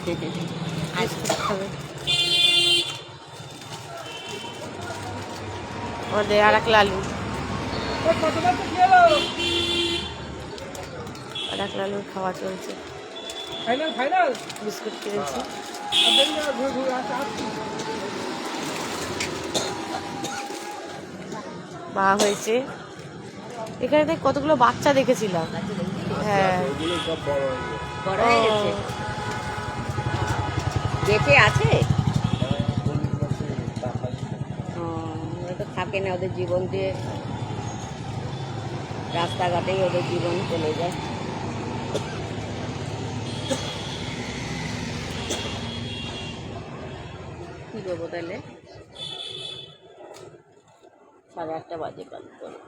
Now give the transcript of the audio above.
Biscuit খাবে। ওদের আর এক লালু, আর এক লালুর খাওয়া চলছে। বিস্কুট কিনেছি। মা হয়েছে এখানে দেখ কতগুলো বাচ্চা দেখেছিলাম। হ্যাঁ বড় হয়ে গেছে, বেঁচে আছে। ওরা তো থাকে না, ওদের জীবন দিয়ে রাস্তাঘাটেই ওদের জীবন চলে যায়। কি করবো তাহলে? 8:30 বাজে কাল করে।